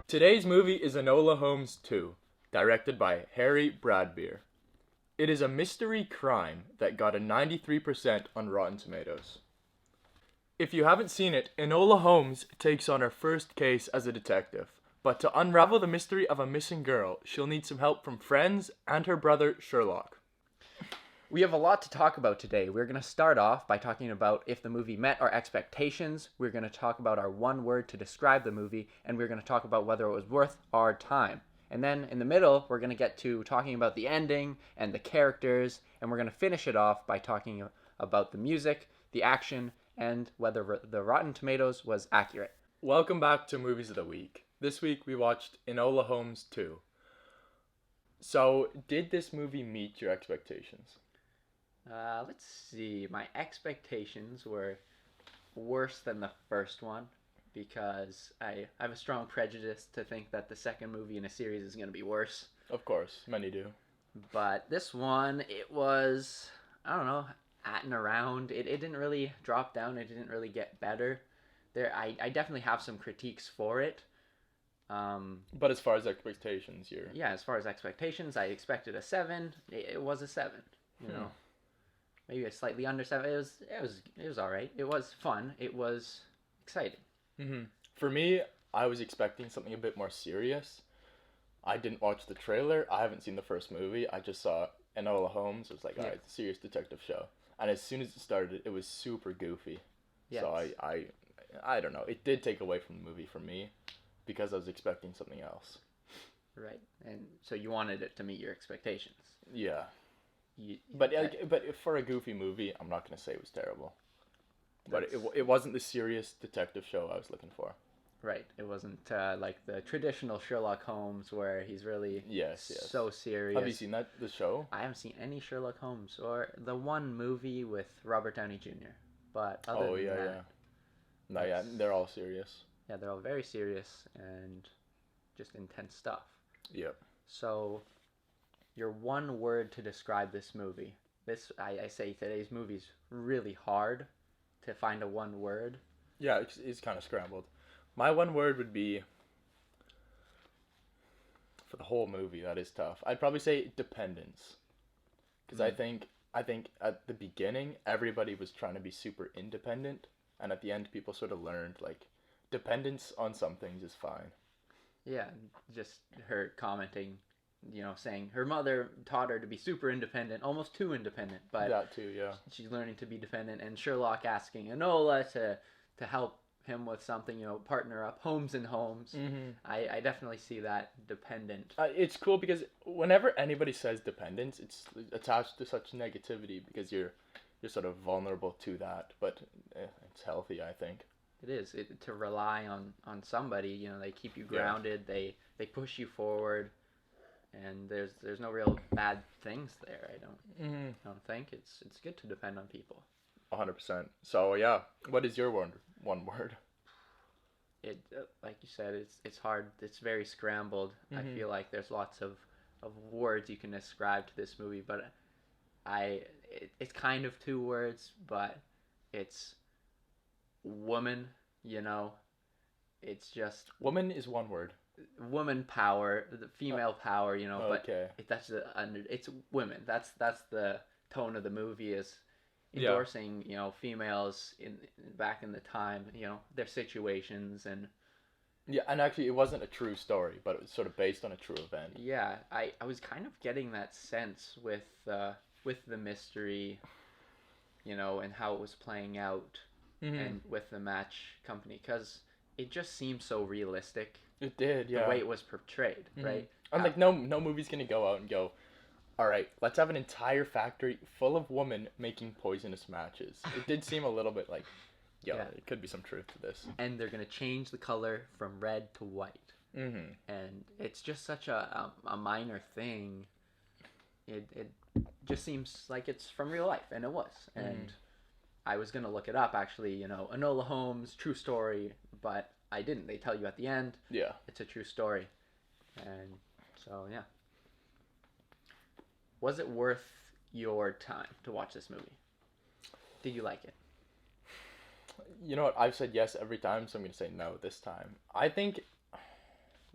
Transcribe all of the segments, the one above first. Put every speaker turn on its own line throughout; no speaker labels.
Today's movie is Enola Holmes 2, directed by Harry Bradbeer. It is a mystery crime that got a 93% on Rotten Tomatoes. If you haven't seen it, Enola Holmes takes on her first case as a detective, but to unravel the mystery of a missing girl, she'll need some help from friends and her brother Sherlock.
We have a lot to talk about today. We're going to start off by talking about if the movie met our expectations. We're going to talk about our one word to describe the movie, and we're going to talk about whether it was worth our time. And then in the middle, we're going to get to talking about the ending and the characters, and we're going to finish it off by talking about the music, the action, and whether the Rotten Tomatoes was accurate.
Welcome back to Movies of the Week. This week we watched Enola Holmes 2. So, did this movie meet your expectations?
Let's see. My expectations were worse than the first one because I have a strong prejudice to think that the second movie in a series is going to be worse.
Of course, many do.
But this one, it was, I don't know, at and around. It didn't really drop down. It didn't really get better. I definitely have some critiques for it.
But as far as expectations,
as far as expectations, I expected a 7. It was a 7, you know. Maybe a slightly under 7. It was all right. It was fun. It was exciting.
Mm-hmm. For me, I was expecting something a bit more serious. I didn't watch the trailer. I haven't seen the first movie. I just saw Enola Holmes. It was like, all right, it's a serious detective show. And as soon as it started, it was super goofy. Yes. So I don't know. It did take away from the movie for me because I was expecting something else.
Right. And so you wanted it to meet your expectations.
Yeah. But for a goofy movie, I'm not going to say it was terrible. But it wasn't the serious detective show I was looking for.
Right. It wasn't like the traditional Sherlock Holmes where he's really so serious.
Have you seen the show?
I haven't seen any Sherlock Holmes or the one movie with Robert Downey Jr. But other than that...
No, they're all serious.
Yeah, they're all very serious and just intense stuff.
Yep.
So... your one word to describe this movie. I say today's movie's really hard to find a one word.
Yeah, it's kind of scrambled. My one word would be, for the whole movie, that is tough. I'd probably say dependence. Because I think at the beginning, everybody was trying to be super independent. And at the end, people sort of learned, like, dependence on some things is fine.
Yeah, just her commenting, saying her mother taught her to be super independent, almost too independent, but
that too, yeah.
She's learning to be dependent, and Sherlock asking Enola to help him with something, partner up, Holmes and Holmes.
Mm-hmm.
I definitely see that dependent.
It's cool because whenever anybody says dependence, it's attached to such negativity because you're sort of vulnerable to that, but it's healthy, I think.
It is to rely on somebody. They keep you grounded. Yeah. They push you forward. And there's no real bad things there. I don't think it's good to depend on people.
100%. So yeah, what is your one word?
It like you said, it's hard. It's very scrambled. I feel like there's lots of words you can ascribe to this movie, but it's kind of 2 words, but it's woman. It's just
woman is 1 word.
Woman power, the female power,
okay.
But it's women. That's the tone of the movie is endorsing, females back in the time, their situations and.
Yeah, and actually it wasn't a true story, but it was sort of based on a true event.
Yeah, I was kind of getting that sense with the mystery, and how it was playing out, and with the match company, because it just seemed so realistic.
It did, yeah.
The way it was portrayed, right?
And like no movie's gonna go out and go, all right, let's have an entire factory full of women making poisonous matches. It did seem a little bit like, there could be some truth to this.
And they're gonna change the color from red to white.
Mm-hmm.
And it's just such a minor thing. It just seems like it's from real life, and it was. And I was gonna look it up actually. Enola Holmes, true story, but I didn't. They tell you at the end.
Yeah.
It's a true story. And so, yeah. Was it worth your time to watch this movie? Did you like it?
You know what? I've said yes every time, so I'm going to say no this time. I think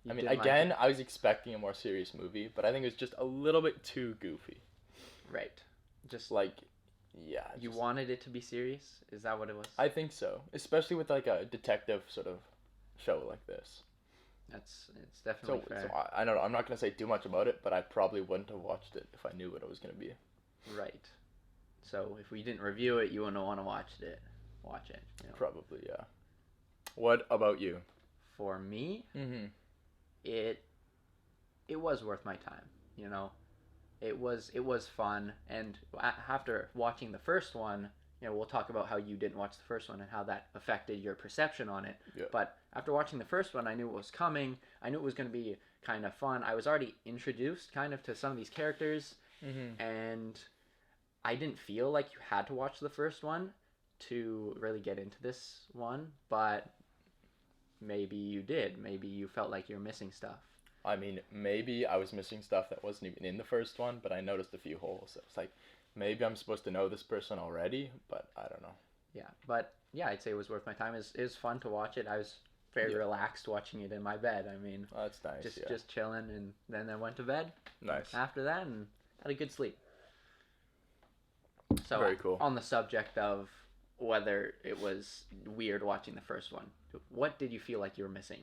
You
I mean,
didn't like
again,
it?
I was expecting a more serious movie, but I think it was just a little bit too goofy.
Right. Just
Like, yeah.
you
just-
wanted it to be serious? Is that what it was?
I think so, especially with like a detective sort of show like this.
It's
So,
definitely fair.
I don't know. I'm not gonna say too much about it, but I probably wouldn't have watched it if I knew what it was gonna be.
Right. So if we didn't review it, you wouldn't want to watch it.
Probably, yeah. What about you?
For me,
Mm-hmm.
it was worth my time. It was fun, and after watching the first one, we'll talk about how you didn't watch the first one and how that affected your perception on it.
Yeah.
But after watching the first one, I knew it was coming. I knew it was going to be kind of fun. I was already introduced kind of to some of these characters,
Mm-hmm.
and I didn't feel like you had to watch the first one to really get into this one, but maybe you did. Maybe you felt like you're missing stuff.
I mean, maybe I was missing stuff that wasn't even in the first one, but I noticed a few holes. It's like, maybe I'm supposed to know this person already, but I don't know.
Yeah, but yeah, I'd say it was worth my time. It was fun to watch it. I was very relaxed watching it in my bed. I mean,
Oh, that's nice.
just chilling, and then I went to bed
Nice.
after that and had a good sleep. So
Very cool.
On the subject of whether it was weird watching the first one, what did you feel like you were missing?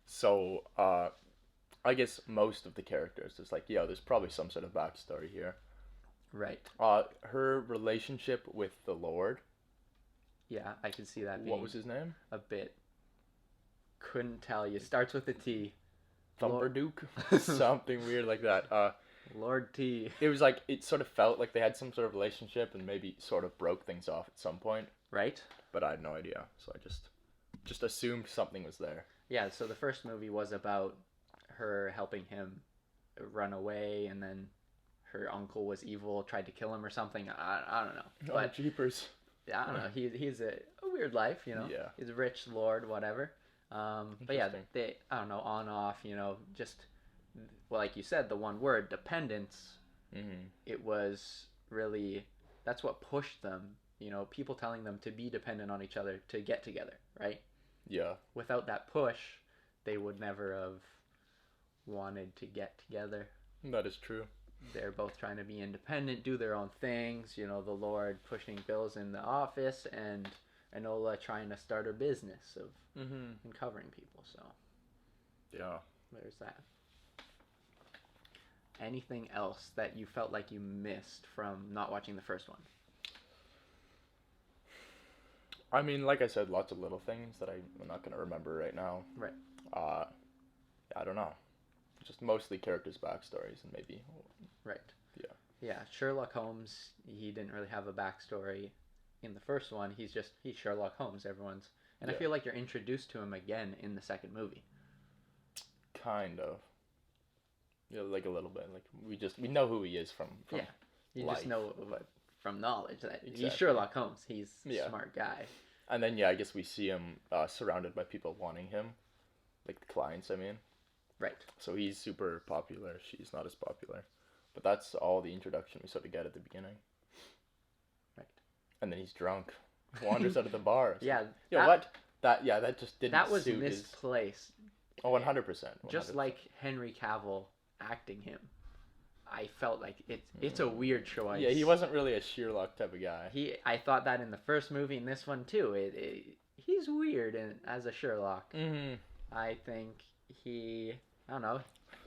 So, I guess most of the characters, it's like, there's probably some sort of backstory here.
Right.
Her relationship with the Lord.
Yeah, I could see that being
What was his name?
a bit. Couldn't tell you. Starts with a T.
Thumperduke? Something weird like that.
Lord T.
It was like, it sort of felt like they had some sort of relationship and maybe sort of broke things off at some point,
Right?
but I had no idea. So I just assumed something was there.
Yeah, so the first movie was about her helping him run away, and then her uncle was evil, tried to kill him or something. I don't know. But
Jeepers.
I don't know. He's a weird life,
Yeah.
He's a rich lord, whatever. But yeah,
Interesting.
I don't know, on off, just well, like you said, the one word, dependence.
Mm-hmm.
It was really that's what pushed them. People telling them to be dependent on each other to get together, right?
Yeah.
Without that push, they would never have wanted to get together.
That is true.
They're both trying to be independent, do their own things. The Lord pushing bills in the office, and Enola trying to start her business of uncovering people. So
Yeah.
there's that. Anything else that you felt like you missed from not watching the first one?
I mean, like I said, lots of little things that I'm not going to remember right now.
Right.
I don't know. Just mostly characters' backstories and maybe.
Right.
Yeah.
Yeah, Sherlock Holmes, he didn't really have a backstory in the first one. He's Sherlock Holmes, everyone's. And I
Yeah.
feel like you're introduced to him again in the second movie.
Kind of. Yeah, like a little bit. Like we know who he is from
Yeah. You
life,
just know
but
from knowledge that he's
Exactly.
Sherlock Holmes. He's a
Yeah.
smart guy.
and then I guess we see him surrounded by people wanting him, like the clients. I mean,
Right.
so he's super popular. She's not as popular, but that's all the introduction we sort of get at the beginning.
Right.
And then he's drunk, wanders out of the bar. It's
Yeah.
like, what? That just didn't.
That was
suit his-
misplaced.
Oh, 100%.
Just like Henry Cavill acting him. I felt like it's a weird choice.
Yeah, he wasn't really a Sherlock type of guy.
I thought that in the first movie, in this one too. He's weird as a Sherlock.
Mm-hmm.
I think I don't know,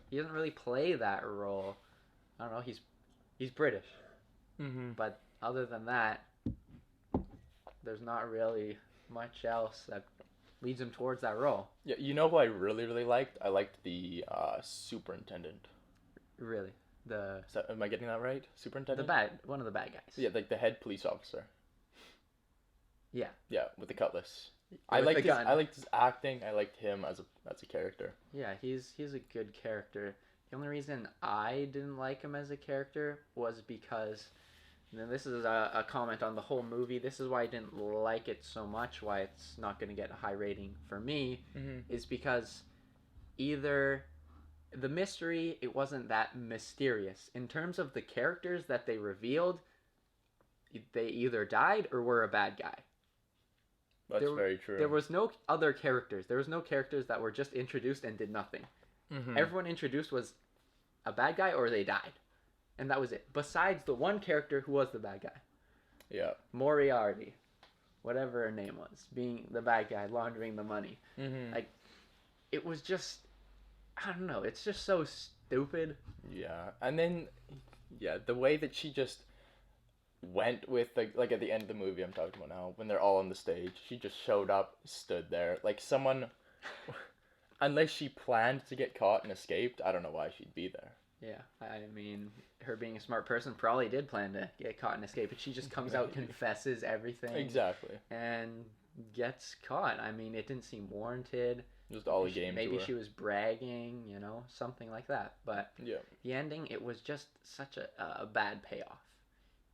he doesn't really play that role. I don't know, he's British.
Mm-hmm.
But other than that, there's not really much else that leads him towards that role.
Yeah, you know who I really, really liked? I liked the superintendent.
Really.
Am I getting that right? Superintendent?
One of the bad guys.
Yeah, like the head police officer.
Yeah.
Yeah, with the cutlass.
With the gun.
I liked his acting. I liked him as a character.
Yeah, he's a good character. The only reason I didn't like him as a character was because, and this is a comment on the whole movie, this is why I didn't like it so much, why it's not going to get a high rating for me, is because either the mystery, it wasn't that mysterious. In terms of the characters that they revealed, they either died or were a bad guy.
That's very true.
There was no other characters. There was no characters that were just introduced and did nothing.
Mm-hmm.
Everyone introduced was a bad guy or they died. And that was it. Besides the one character who was the bad guy.
Yeah.
Moriarty. Whatever her name was. Being the bad guy, laundering the money.
Mm-hmm.
Like, it was just... I don't know. It's just so stupid.
Yeah. And then, yeah, the way that she just went with, like at the end of the movie I'm talking about now, when they're all on the stage, she just showed up, stood there. Like, someone... Unless she planned to get caught and escaped, I don't know why she'd be there.
Yeah, I mean, her being a smart person probably did plan to get caught and escape, but she just comes out, confesses everything.
Exactly.
And gets caught. I mean, it didn't seem warranted.
Just all a game
Maybe
to her.
she was bragging, you know, something like that. But
Yeah.
the ending, it was just such a bad payoff.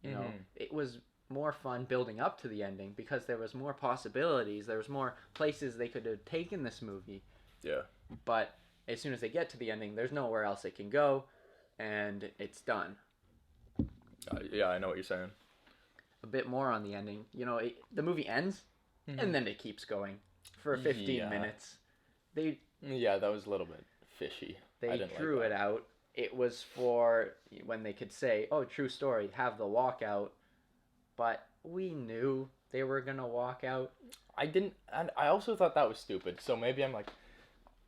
You know, it was more fun building up to the ending because there was more possibilities. There was more places they could have taken this movie.
Yeah.
But as soon as they get to the ending, there's nowhere else it can go, and it's done.
Yeah, I know what you're saying.
A bit more on the ending. You know, the movie ends, and then it keeps going for 15 minutes.
Yeah, that was a little bit fishy.
They drew it out. It was for when they could say, oh, true story, have the walkout. But we knew they were going to walk out.
And I also thought that was stupid. So maybe I'm like,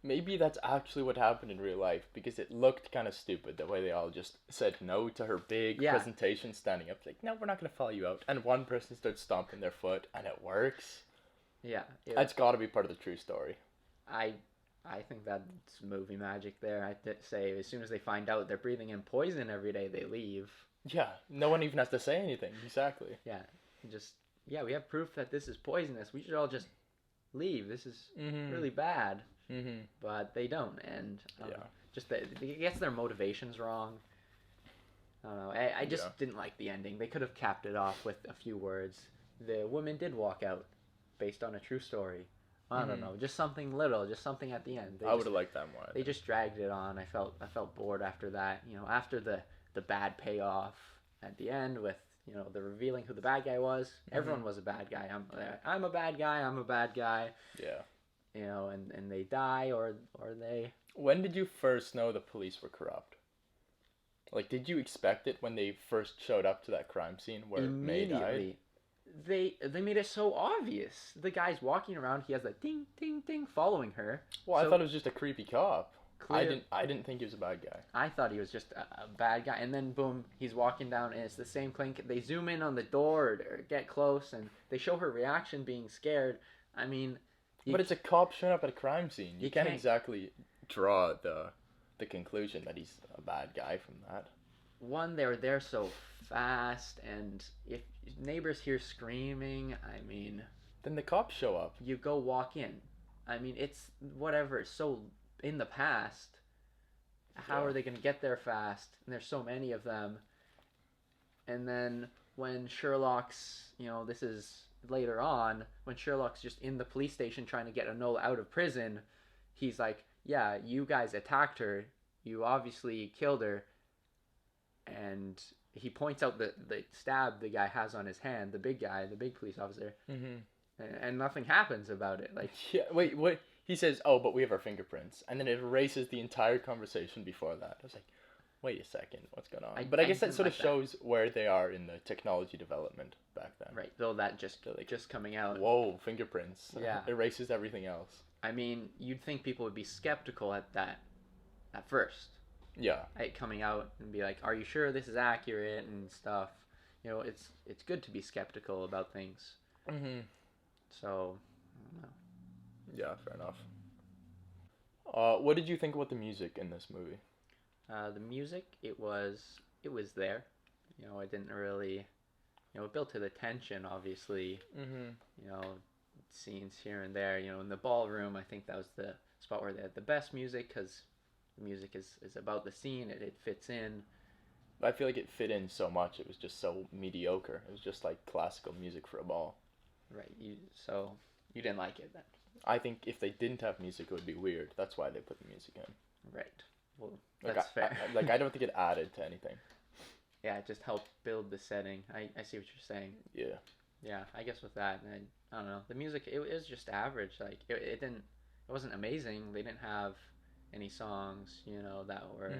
maybe that's actually what happened in real life, because it looked kind of stupid the way they all just said no to her big presentation, standing up like, no, we're not going to follow you out. And one person starts stomping their foot, and it works.
Yeah.
That's got to be part of the true story.
I think that's movie magic there. I say as soon as they find out they're breathing in poison every day, they leave.
Yeah, no one even has to say anything. Exactly.
Yeah, we have proof that this is poisonous. We should all just leave. This is really bad.
Mm-hmm.
But they don't, and I guess their motivation's wrong. I don't know. I just didn't like the ending. They could have capped it off with a few words. The woman did walk out, based on a true story. I don't know, just something little, just something at the end.
I would have liked that more.
They just dragged it on. I felt bored after that. You know, after the bad payoff at the end with, you know, the revealing who the bad guy was. Everyone was a bad guy. I'm a bad guy. I'm a bad guy.
Yeah.
You know, and they die or they...
When did you first know the police were corrupt? Like, did you expect it when they first showed up to that crime scene where May died?
They made it so obvious. The guy's walking around. He has a ding, ding, ding following her.
Well, I thought it was just a creepy cop.
Clear.
I didn't think he was a bad guy.
I thought he was just a bad guy. And then, boom, he's walking down, and it's the same clink. They zoom in on the door or get close, and they show her reaction being scared. I mean...
But it's a cop showing up at a crime scene. You can't exactly draw the conclusion that he's a bad guy from that.
One, they were there so fast, and if neighbors hear screaming, I mean...
Then the cops show up.
You go walk in. I mean, it's whatever. It's so in the past. How are they going to get there fast? And there's so many of them. And then when Sherlock's, you know, this is later on, when Sherlock's just in the police station trying to get Enola out of prison, he's like, yeah, you guys attacked her. You obviously killed her. And he points out the stab the guy has on his hand, the big guy, the big police officer. Mm-hmm. And nothing happens about it. Like,
yeah, wait. He says, oh, but we have our fingerprints. And then it erases the entire conversation before that. I was like, wait a second, what's going on? But I guess that sort of shows where they are in the technology development back then.
Right, though that just coming out.
Whoa, fingerprints.
Yeah.
Erases everything else.
I mean, you'd think people would be skeptical at that at first.
Yeah.
Coming out and be like, are you sure this is accurate and stuff? You know, it's good to be skeptical about things.
Mm-hmm.
So, I don't know.
Yeah, fair enough. What did you think about the music in this movie?
The music, it was there. You know, it didn't really, you know, it built to the tension, obviously. Mm-hmm. You know, scenes here and there. You know, in the ballroom, I think that was the spot where they had the best music, because the music is about the scene. It fits in.
I feel like it fit in so much. It was just so mediocre. It was just like classical music for a ball.
Right. So you didn't like it then?
I think if they didn't have music, it would be weird. That's why they put the music in.
Right. Well, that's fair.
I don't think it added to anything.
Yeah, it just helped build the setting. I see what you're saying.
Yeah.
Yeah, I guess with that, I don't know. The music it was just average. Like it didn't. It wasn't amazing. They didn't have any songs, that were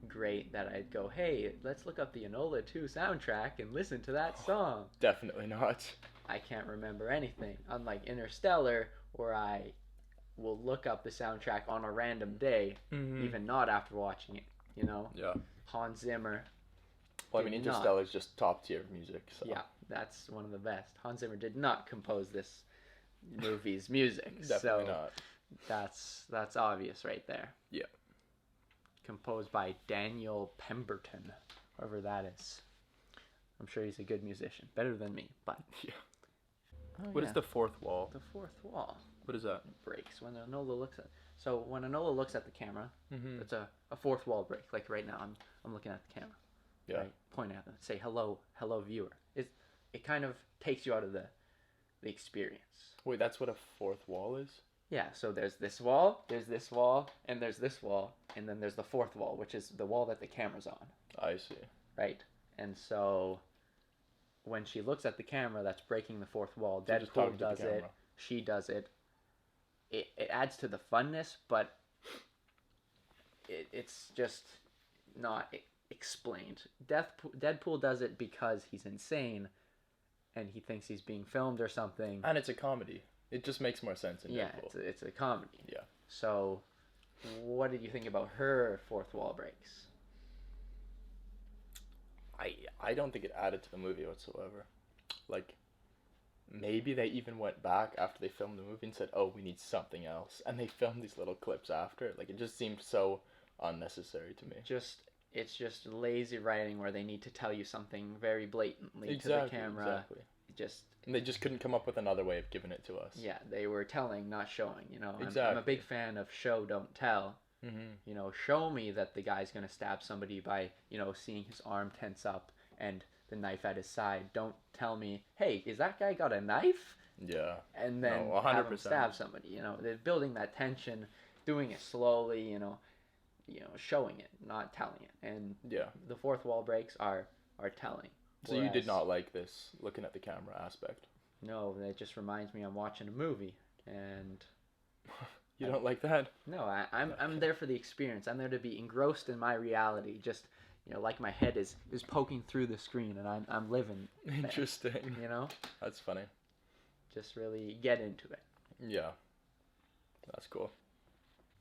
great. That I'd go, hey, let's look up the Enola 2 soundtrack and listen to that song.
Definitely not.
I can't remember anything. Unlike Interstellar, where I will look up the soundtrack on a random day, even not after watching it.
Yeah.
Hans Zimmer.
Well, I mean, Interstellar is just top tier music. So.
Yeah, that's one of the best. Hans Zimmer did not compose this movie's music.
Definitely not.
That's obvious right there.
Yeah.
Composed by Daniel Pemberton, whoever that is. I'm sure he's a good musician, better than me. But
yeah. What is the fourth wall?
The fourth wall.
What is that?
It breaks when Enola looks at. So when Enola looks at the camera, it's a fourth wall break. Like right now, I'm looking at the camera.
Yeah.
Right? Point at them. Say hello, viewer. It kind of takes you out of the experience.
Wait, that's what a fourth wall is?
Yeah. So there's this wall, and there's this wall, and then there's the fourth wall, which is the wall that the camera's on.
I see.
Right. And so when she looks at the camera, that's breaking the fourth wall. Deadpool does it. She does it. It adds to the funness, but it's just not explained. Deadpool does it because he's insane, and he thinks he's being filmed or something.
And it's a comedy. It just makes more sense in Deadpool.
Yeah, it's a comedy.
Yeah.
So, what did you think about her fourth wall breaks?
I don't think it added to the movie whatsoever. Like, maybe they even went back after they filmed the movie and said, oh, we need something else. And they filmed these little clips after. Like, it just seemed so unnecessary to me.
It's just lazy writing where they need to tell you something very blatantly to the camera.
Exactly. And they just couldn't come up with another way of giving it to us.
Yeah, they were telling, not showing.
Exactly.
I'm a big fan of show, don't tell. Show me that the guy's going to stab somebody by, seeing his arm tense up and the knife at his side. Don't tell me, hey, is that guy got a knife?
Yeah.
And then have him stab somebody. They're building that tension, doing it slowly, showing it, not telling it. And the fourth wall breaks are telling.
So you did not like this looking at the camera aspect?
No, it just reminds me I'm watching a movie, and
you don't like that?
No, I'm there for the experience. I'm there to be engrossed in my reality. Just like my head is poking through the screen, and I'm living.
Interesting.
There,
That's funny.
Just really get into it.
Yeah, that's cool.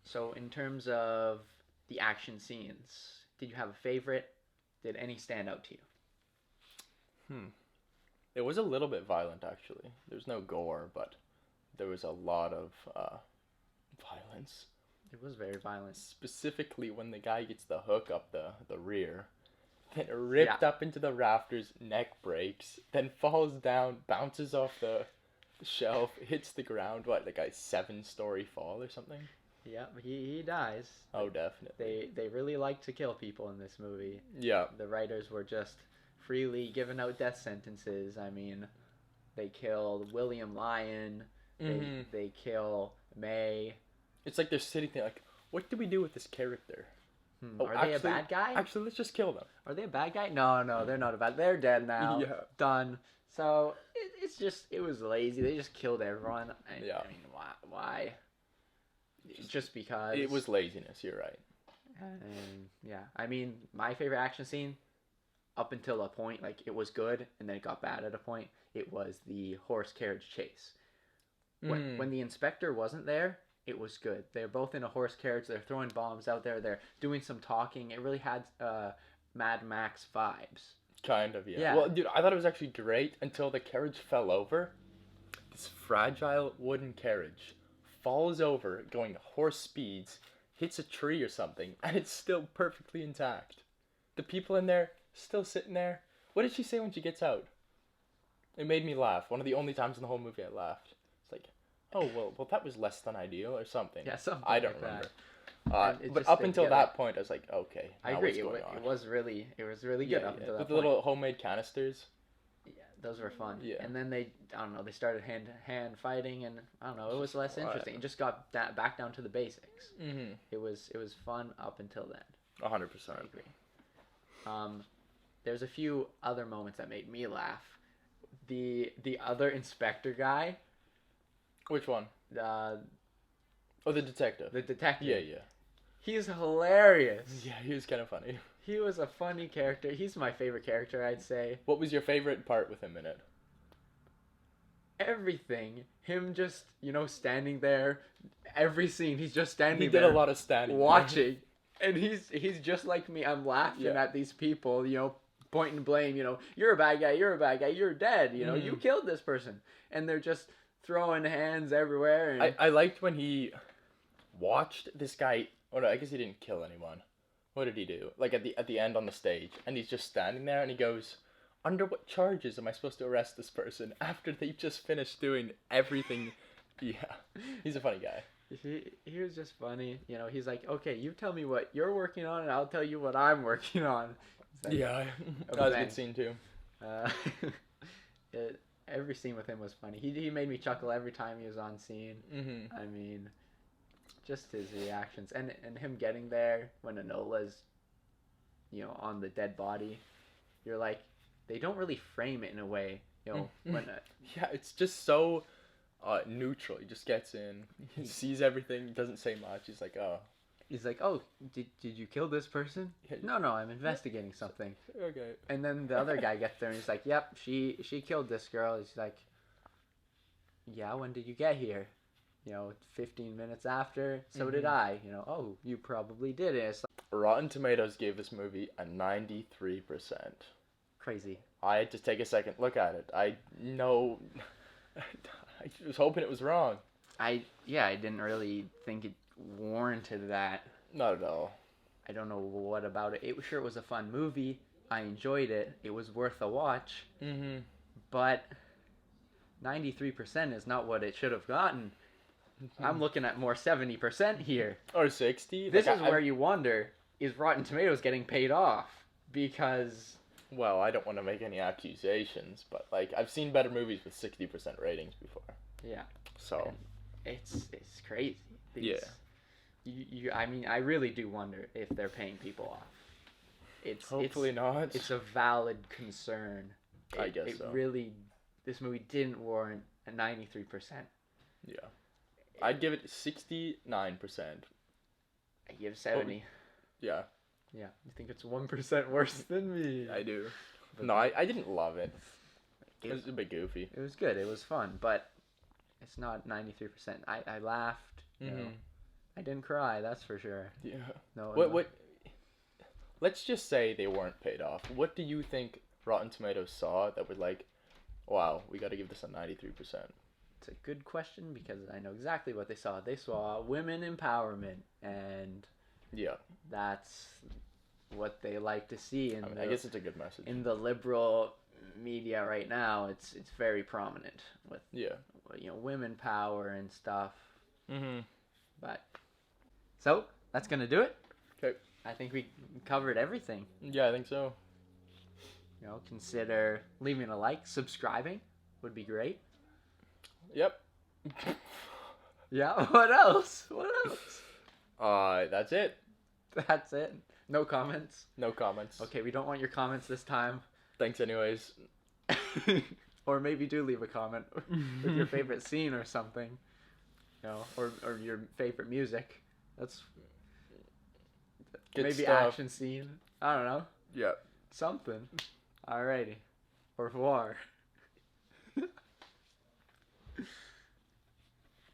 So in terms of the action scenes, did you have a favorite? Did any stand out to you?
It was a little bit violent, actually. There's no gore, but there was a lot of violence.
It was very violent.
Specifically when the guy gets the hook up the rear, then ripped up into the rafters, neck breaks, then falls down, bounces off the shelf, hits the ground, like a 7-story fall or something?
Yeah, he dies.
Oh, definitely.
They really like to kill people in this movie.
Yeah.
The writers were just freely giving out death sentences. I mean, they killed William Lyon. They kill May.
It's like they're sitting there like, what do we do with this character?
Are they a bad guy?
Actually, let's just kill them.
Are they a bad guy? No, they're not a bad. They're dead now.
Yeah.
Done. So it was lazy. They just killed everyone. I mean, why? Just because.
It was laziness. You're right.
And yeah, I mean, my favorite action scene, up until a point, like it was good, and then it got bad at a point. It was the horse carriage chase. When the inspector wasn't there, it was good. They're both in a horse carriage. They're throwing bombs out there. They're doing some talking. It really had Mad Max vibes.
Kind of, yeah. Well, dude, I thought it was actually great until the carriage fell over. This fragile wooden carriage falls over, going horse speeds, hits a tree or something, and it's still perfectly intact. The people in there still sitting there. What did she say when she gets out? It made me laugh. One of the only times in the whole movie I laughed. It's like, oh, well, that was less than ideal or something.
Yeah, something
I don't
like
remember.
But
up until that point, I was like, okay.
I agree. It was really good up until that
With
point.
the little homemade canisters.
Yeah, those were fun.
Yeah.
And then they started hand fighting, and I don't know, it was less interesting. It just got back down to the basics.
Mm-hmm.
It was fun up until then.
100%.
I agree. There's a few other moments that made me laugh. the other inspector guy,
Which one?
uh,
Oh, the detective.
the detective.
Yeah.
He's hilarious.
Yeah, he was kind of funny.
He was a funny character. He's my favorite character, I'd say.
What was your favorite part with him in it?
Everything. Him just, standing there. Every scene, he's just standing
He
there.
did a lot of standing.
Watching. And he's just like me. I'm laughing
Yeah.
at these people, point and blame, you're a bad guy, you're dead, you killed this person. And they're just throwing hands everywhere. And
I liked when he watched this guy. Oh no, I guess he didn't kill anyone. What did he do? Like at the end on the stage, and he's just standing there, and he goes, "Under what charges am I supposed to arrest this person after they've just finished doing everything?" Yeah, he's a funny guy.
he was just funny. He's like, okay, you tell me what you're working on, and I'll tell you what I'm working on. Like,
Yeah, that was a good scene too.
Uh, every scene with him was funny. He made me chuckle every time he was on scene.
Mm-hmm.
I mean, just his reactions and him getting there when Enola's, on the dead body. You're like, they don't really frame it in a way, when.
Yeah, it's just so neutral. He just gets in, he sees everything, doesn't say much. He's like, oh.
He's like, oh, did you kill this person?
Yeah.
No, I'm investigating something.
Okay.
And then the other guy gets there and he's like, yep, she killed this girl. He's like, yeah, when did you get here? 15 minutes after. So did I. Oh, you probably did it. It's like,
Rotten Tomatoes gave this movie a 93%.
crazy.
I had to take a second look at it. I know. I was hoping it was wrong.
I didn't really think it warranted that.
Not at all.
I don't know what about it. It was a fun movie. I enjoyed it. It was worth a watch.
Mm-hmm.
But 93% is not what it should have gotten. I'm looking at more 70% here.
Or 60.
This is where you wonder, is Rotten Tomatoes getting paid off? Because...
Well, I don't want to make any accusations, but I've seen better movies with 60% ratings before.
Yeah.
So.
And it's crazy.
Yeah.
I mean, I really do wonder if they're paying people off.
Hopefully not.
It's a valid concern.
I guess so.
This movie didn't warrant a 93%.
Yeah. I'd give it 69%.
I give 70.
Yeah.
Yeah. You think it's 1% worse than me?
I do. No, I didn't love it. It was a bit goofy.
It was good. It was fun, but it's not 93%. I laughed.
Mm-hmm.
I didn't cry, that's for sure.
Yeah.
No.
What? Let's just say they weren't paid off. What do you think Rotten Tomatoes saw that would wow, we got to give this a 93%?
It's a good question because I know exactly what they saw. They saw women empowerment, and
yeah,
that's what they like to see.
I guess it's a good message.
In the liberal media right now, it's very prominent with women power and stuff.
Mm-hmm.
But so that's gonna do it.
Okay.
I think we covered everything.
Yeah, I think so.
Consider leaving a like, subscribing would be great.
Yep.
Yeah. What else?
That's it.
That's it. No comments.
No comments.
Okay, we don't want your comments this time.
Thanks anyways.
Or maybe do leave a comment with your favorite scene or something. Or your favorite music. That's
Good
maybe
stuff.
action scene. I don't know.
Yeah.
Something. Alrighty. Au revoir.